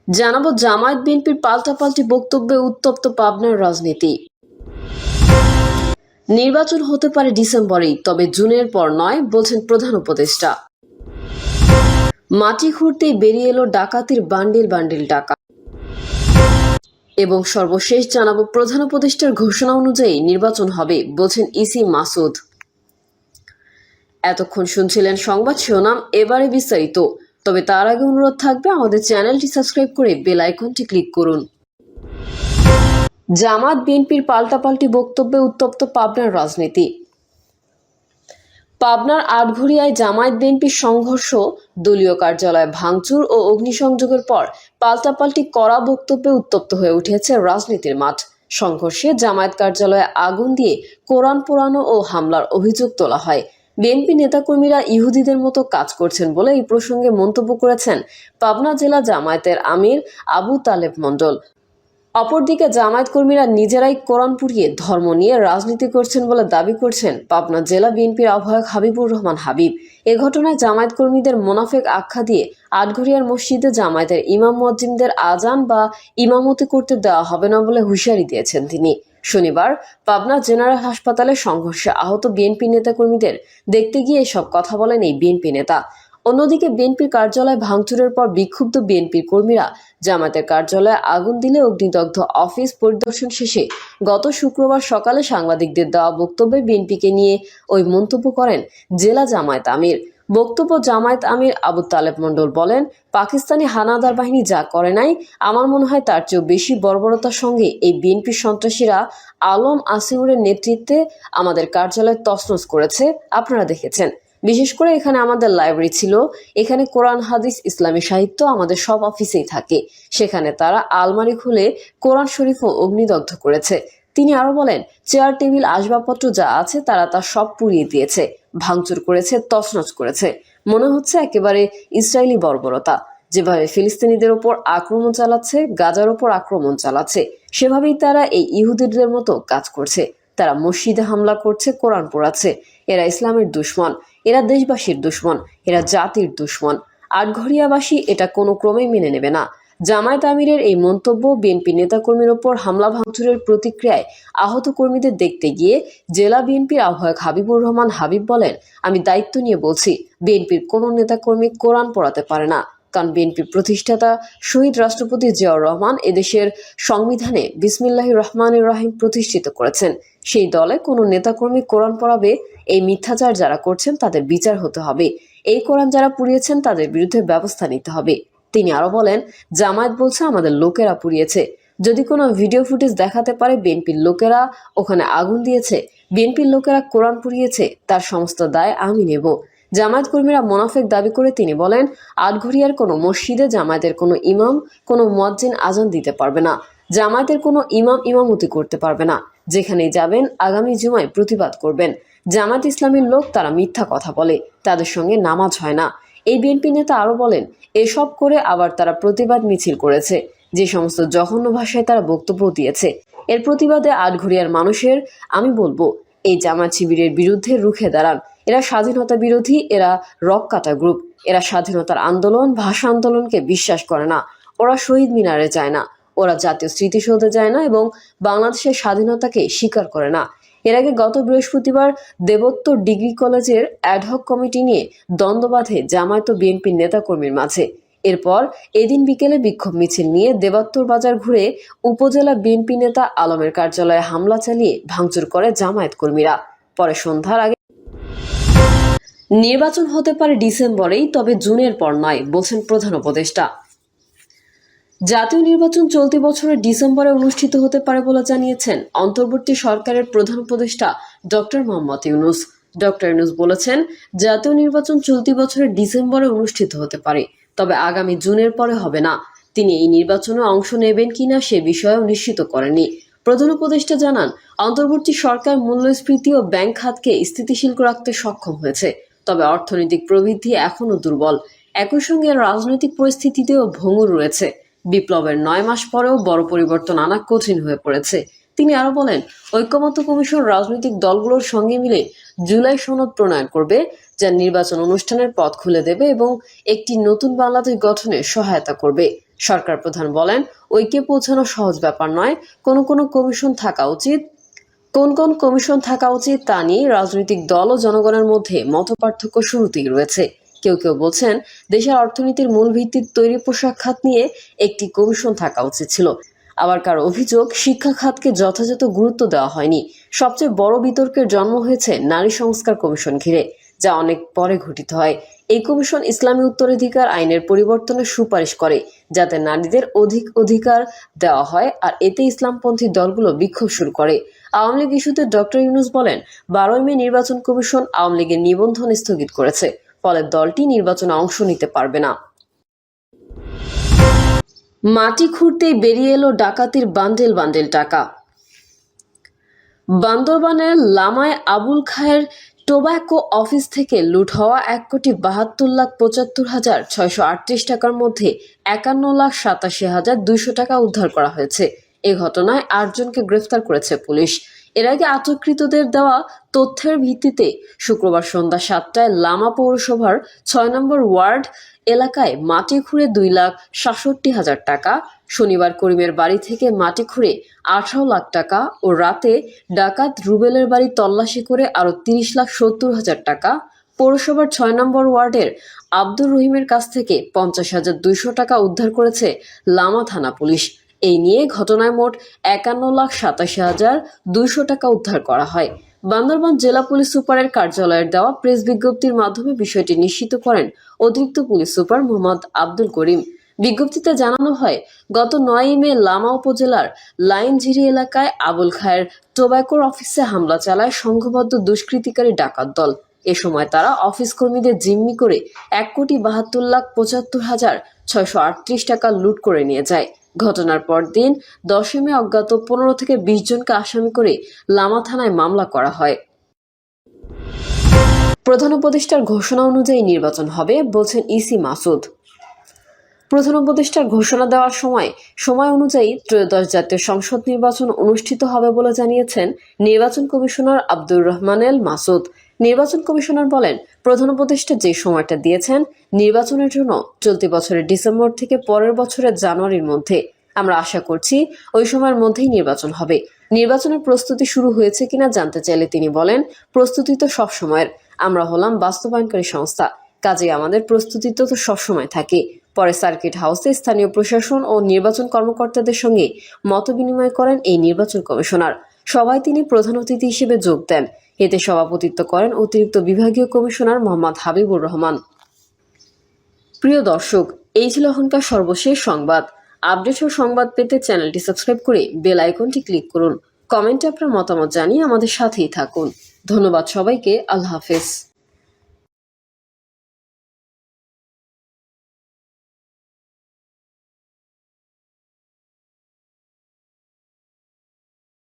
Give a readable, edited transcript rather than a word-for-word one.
জানাবো জামায়াত বিএনপির পাল্টাপাল্টি বক্তব্যে উত্তপ্ত পাবনার রাজনীতি। নির্বাচন হতে পারে ডিসেম্বরেই, তবে জুনের পর নয় বলছেন প্রধান উপদেষ্টা। মাটি খুঁড়তেই বেরিয়ে এলো ডাকাতির বান্ডিল বান্ডিল টাকা। এবং সর্বশেষ জানাবো প্রধান উপদেষ্টার ঘোষণা অনুযায়ী নির্বাচন হবে বলছেন ইসি মাসুদ। এতক্ষণ শুনছিলেন সংবাদ শিরোনাম, এবারে বিস্তারিত। তবে তার আগে অনুরোধ থাকবে আমাদের চ্যানেলটি সাবস্ক্রাইব করে বেল আইকনটি ক্লিক করুন। জামায়াত বিএনপির পাল্টাপাল্টি বক্তব্যে উত্তপ্ত পাবনার রাজনীতি। পাবনার আটঘরিয়ায় জামায়াত বিএনপির সংঘর্ষ, দলীয় কার্যালয় ভাঙচুর ও অগ্নিসংযোগের পর পাল্টাপাল্টি কড়া বক্তব্যে উত্তপ্ত হয়ে উঠেছে রাজনীতির মাঠ। সংঘর্ষে জামায়াত কার্যালয়ে আগুন দিয়ে কোরআন পোড়ানো ও হামলার অভিযোগ তোলা হয়। বিএনপি নেতাকর্মীরা ইহুদিদের মতো কাজ করছেন বলে এই প্রসঙ্গে মন্তব্য করেছেন পাবনা জেলা জামায়াতের আমির আবু তালেব মণ্ডল। অপরদিকে জামায়াত কর্মীরা নিজেরাই কোরআন পুড়িয়ে ধর্ম নিয়ে রাজনীতি করছেন বলে দাবি করছেন পাবনা জেলা বিএনপির আহ্বায়ক হাবিবুর রহমান হাবিব। এ ঘটনায় জামায়াত কর্মীদের মোনাফেক আখ্যা দিয়ে আটঘরিয়ার মসজিদে জামায়াতের ইমাম মুয়াজ্জিনদের আজান বা ইমামতি করতে দেওয়া হবে না বলে হুঁশিয়ারি দিয়েছেন তিনি। শনিবার পাবনা জেনারেল হাসপাতালে সংঘর্ষে আহত বিএনপি নেতাকর্মীদের দেখতে গিয়ে এসব কথা বলেন এই বিএনপি নেতা। অন্যদিকে বিএনপির কার্যালয় ভাঙচুরের পর বিক্ষুব্ধ বিএনপির কর্মীরা জামায়াতের কার্যালয়ে আগুন দিলে অগ্নিদগ্ধ অফিস পরিদর্শন শেষে গত শুক্রবার সকালে সাংবাদিকদের দেওয়া বক্তব্যে বিএনপিকে নিয়ে ওই মন্তব্য করেন জেলা জামায়াত আমির। বক্তব্য জামায়াত আমির আবু তালেব মণ্ডল বলেন, পাকিস্তানি হানাদার বাহিনী যা করে নাই, আমার মনে হয় তার চেয়েও বেশি বর্বরতার সঙ্গে এই বিএনপি সন্ত্রাসীরা আলম আসিউরের নেতৃত্বে আমাদের কার্যালয় তছনছ করেছে। আপনারা দেখেছেন। বিশেষ করে এখানে আমাদের লাইব্রেরি ছিল, এখানে কোরআন হাদিস ইসলামী সাহিত্য আমাদের সব অফিসেই থাকে। সেখানে তারা আলমারি খুলে কোরআন শরীফও অগ্নিদগ্ধ করেছে। তিনি আরো বলেন, চেয়ার টেবিল আসবাবপত্র যা আছে তারা তা সব পুড়িয়ে দিয়েছে, ভাঙচুর করেছে, তছনছ করেছে। মনে হচ্ছে একেবারে ইসরায়েলি বর্বরতা। যেভাবে ফিলিস্তিনিদের ওপর আক্রমণ চালাচ্ছে, গাজার ওপর আক্রমণ চালাচ্ছে, সেভাবেই তারা এই ইহুদিদের মতো কাজ করছে। তারা মসজিদে হামলা করছে, কোরআন পোড়াচ্ছে। এরা ইসলামের দুশ্মন, এরা দেশবাসীর দুশ্মন, এরা জাতির দুশ্মন। আটঘরিয়াবাসী এটা কোনো ক্রমেই মেনে নেবে না। জামায়াত আমিরের এই মন্তব্য বিএনপি নেতাকর্মীর ওপর হামলা ভাঙচুরের প্রতিক্রিয়ায় আহত কর্মীদের দেখতে গিয়ে জেলা বিএনপির আহ্বায়ক হাবিবুর রহমান হাবিব বলেন, আমি দায়িত্ব নিয়ে বলছি, বিএনপির কোনো নেতাকর্মী কোরআন পড়াতে পারে না। কারণ বিএনপির প্রতিষ্ঠাতা শহীদ রাষ্ট্রপতি জিয়াউর রহমান এদেশের সংবিধানে বিসমিল্লাহির রহমানির রহিম প্রতিষ্ঠিত করেছেন। সেই দলে কোনো নেতাকর্মী কোরআন পড়াবে? এই মিথ্যাচার যারা করছেন তাদের বিচার হতে হবে। এই কোরআন যারা পুড়িয়েছেন তাদের বিরুদ্ধে ব্যবস্থা নিতে হবে। তিনি আরো বলেন, জামায়াত বলছে আমাদের লোকেরা পুড়িয়েছে। যদি কোনো ভিডিও ফুটেজ দেখাতে পারে বিএনপির লোকেরা ওখানে আগুন দিয়েছে, বিএনপির লোকেরা কোরআন পুড়িয়েছে, তার সমস্ত দায় আমি নেব। জামায়াত কর্মীরা মোনাফেক দাবি করে তিনি বলেন, আটঘরিয়ার কোনো মসজিদে জামায়াতের কোনো ইমাম, কোনো মুয়াজ্জিন আজান দিতে পারবে না। জামায়াতের কোনো ইমাম ইমামতি করতে পারবে না। যেখানেই যাবেন আগামী জুমায় প্রতিবাদ করবেন। জামায়াত ইসলামীর লোক, তারা মিথ্যা কথা বলে, তাদের সঙ্গে নামাজ হয় না। এই বিএনপি নেতা আরো বলেন, এসব করে আবার তারা প্রতিবাদ মিছিল করেছে। যে সমস্ত জঘন্য ভাষায় তারা বক্তব্য দিয়েছে, এর প্রতিবাদে আটঘরিয়ার মানুষের আমি বলবো, এই জামায়াত শিবিরের বিরুদ্ধে রুখে দাঁড়ান। এরা স্বাধীনতা বিরোধী, এরা রক কাটা গ্রুপ। এরা স্বাধীনতার আন্দোলন, ভাষা আন্দোলনকে বিশ্বাস করে না। ওরা শহীদ মিনারে যায় না, ওরা জাতীয় স্মৃতিসৌধে যায় না এবং বাংলাদেশের স্বাধীনতাকে স্বীকার করে না। এর আগে গত বৃহস্পতিবার দেবোত্তর ডিগ্রি কলেজের অ্যাডহক কমিটি নিয়ে দ্বন্দ্ব বাধে জামায়াত ও বিএনপির নেতাকর্মীর মাঝে। এরপর এদিন বিকেলে বিক্ষোভ মিছিল নিয়ে দেবাত্তর বাজার ঘুরে উপজেলা বিএনপি নেতা আলমের কার্যালয়ে হামলা চালিয়ে ভাঙচুর করে জামায়াত কর্মীরা। পরে সন্ধ্যার আগে নির্বাচন হতে পারে ডিসেম্বরেই, তবে জুনের পর নয় বলছেন প্রধান উপদেষ্টা। জাতীয় নির্বাচন চলতি বছরের ডিসেম্বরে অনুষ্ঠিত হতে পারে বলে জানিয়েছেন অন্তর্বর্তী সরকারের প্রধান উপদেষ্টা ডক্টর মোহাম্মদ ইউনূস। ডক্টর ইউনূস বলেছেন, জাতীয় নির্বাচন চলতি বছরের ডিসেম্বরে অনুষ্ঠিত হতে পারে, তবে আগামী জুনের পরে হবে না। তিনি এই নির্বাচনে অংশ নেবেন কিনা সে বিষয়েও নিশ্চিত করেননি। প্রধান উপদেষ্টা জানান, অন্তর্বর্তী সরকার মূল্যস্ফীতি ও ব্যাংক খাতকে স্থিতিশীল রাখতে সক্ষম হয়েছে, তবে অর্থনৈতিক প্রবৃদ্ধি এখনও দুর্বল। একই সঙ্গে রাজনৈতিক পরিস্থিতিতেও ভঙ্গুর রয়েছে। বিপ্লবের 9 মাস পরেও বড় পরিবর্তন আনা কঠিন হয়ে পড়েছে। তিনি আরো বলেন, ঐক্যমত্য কমিশন রাজনৈতিক দলগুলোর সঙ্গে মিলে জুলাই সনদ প্রণয়ন করবে, যা নির্বাচন অনুষ্ঠানের পথ খুলে দেবে এবং একটি নতুন বাংলাদেশ গঠনে সহায়তা করবে। সরকার প্রধান বলেন, ঐক্যে পৌঁছানো সহজ ব্যাপার নয়। কোন কমিশন থাকা উচিত কোন কমিশন থাকা উচিত তা নিয়ে রাজনৈতিক দল ও জনগণের মধ্যে মতপার্থক্য শুরুতেই রয়েছে। কেউ বলছেন দেশের অর্থনীতির মূল ভিত্তি তৈরি পোশাক খাত নিয়ে একটি কমিশন থাকা উচিত ছিল। আবার কারো অভিযোগ, শিক্ষা খাতকে যথাযথ গুরুত্ব দেওয়া হয়নি। সবচেয়ে বড় বিতর্কের জন্ম হয়েছে নারী সংস্কার কমিশন ঘিরে, যা অনেক পরে গঠিত হয়। এই কমিশন ইসলামী উত্তরাধিকার আইনের পরিবর্তনের সুপারিশ করে, যাতে নারীদের অধিকার দেওয়া হয়, আর এতে ইসলামপন্থী দলগুলো বিক্ষোভ শুরু করে। আওয়ামী লীগ ইস্যুতে ডক্টর ইউনূস বলেন, 12 মে নির্বাচন কমিশন আওয়ামী লীগের নিবন্ধন স্থগিত করেছে, ফলে দলটি নির্বাচনে অংশ নিতে পারবে না। মাটি খুঁড়তেই বেরিয়ে এলো ডাকাতির বান্ডেল বান্ডেল টাকা। বান্দরবানের লামায় আবুল খায়ের টোব্যাকো অফিস থেকে লুট হওয়া 1,72,75,638 টাকার মধ্যে 51,87,200 টাকা উদ্ধার করা হয়েছে। এ ঘটনায় 8 জনকে গ্রেফতার করেছে পুলিশ। এর আগে আটককৃতদের দেওয়া তথ্যের ভিত্তিতে শুক্রবার সন্ধ্যা 7টায় লামা পৌরসভার 6 নম্বর ওয়ার্ড এলাকায় মাটি খুঁড়ে 2,67,000 টাকা, শনিবার করিমের বাড়ি থেকে মাটি খুঁড়ে 18 লাখ টাকা ও রাতে ডাকাত রুবেলের বাড়ি তল্লাশি করে আরও 30,70,000 টাকা, পৌরসভার 6 নম্বর ওয়ার্ডের আব্দুর রহিমের কাছ থেকে 50,200 টাকা উদ্ধার করেছে লামা থানা পুলিশ। এই নিয়ে ঘটনায় মোট 51,87,200 টাকা উদ্ধার করা হয়। বান্দরবান জেলা পুলিশ সুপারের কার্যালয়ের দেওয়া প্রেস বিজ্ঞপ্তির মাধ্যমে বিষয়টি নিশ্চিত করেন অতিরিক্ত পুলিশ সুপার মোহাম্মদ আব্দুল করিম। বিজ্ঞপ্তিতে জানানো হয়, গত 9 মে লামা উপজেলার লাইনঝিরি এলাকায় আবুল খায়ের টোব্যাকোর অফিসে হামলা চালায় সংঘবদ্ধ দুষ্কৃতিকারী ডাকাত দল। এ সময় তারা অফিস কর্মীদের জিম্মি করে 1,72,75,638 টাকা লুট করে নিয়ে যায়। ঘটনার পরদিন 10 মে অজ্ঞাত 15 থেকে 20 জনকে আসামি করে লামা থানায় মামলা করা হয়। প্রধান উপদেষ্টার ঘোষণা অনুযায়ী নির্বাচন হবে বলছেন ইসি মাসুদ। প্রধান উপদেষ্টার ঘোষণা দেওয়ার সময় অনুযায়ী ত্রয়োদশ জাতীয় সংসদ নির্বাচন অনুষ্ঠিত হবে বলে জানিয়েছেন নির্বাচন কমিশনার আব্দুর রহমান এল মাসুদ। নির্বাচন কমিশনার বলেন, প্রধান উপদেষ্টা যে সময়টা দিয়েছেন নির্বাচনের জন্য চলতি বছরের ডিসেম্বর থেকে পরের বছরের জানুয়ারির মধ্যে, আমরা আশা করছি ওই সময়ের মধ্যেই নির্বাচন হবে। নির্বাচনের প্রস্তুতি শুরু হয়েছে কিনা জানতে চাইলে তিনি বলেন, প্রস্তুতি তো সবসময়ের, আমরা হলাম বাস্তবায়নকারী সংস্থা, কাজে আমাদের প্রস্তুতি তো সবসময় থাকে। পরে সার্কিট হাউসে স্থানীয় প্রশাসন ও নির্বাচন কর্মকর্তাদের সঙ্গে মতবিনিময় করেন এই নির্বাচন কমিশনার। সভায় তিনি প্রধান অতিথি হিসেবে যোগ দেন। এতে সভাপতিত্ব করেন অতিরিক্ত বিভাগীয় কমিশনার মোহাম্মদ হাবিবুর রহমান। প্রিয় দর্শক, এই ছিল এখনকার সর্বশেষ সংবাদ। আপডেট ও সংবাদ পেতে চ্যানেলটি সাবস্ক্রাইব করে বেল আইকনটি ক্লিক করুন। কমেন্টে আপনার মতামত জানিয়ে আমাদের সাথেই থাকুন। ধন্যবাদ সবাইকে। আল্লাহ হাফেজ।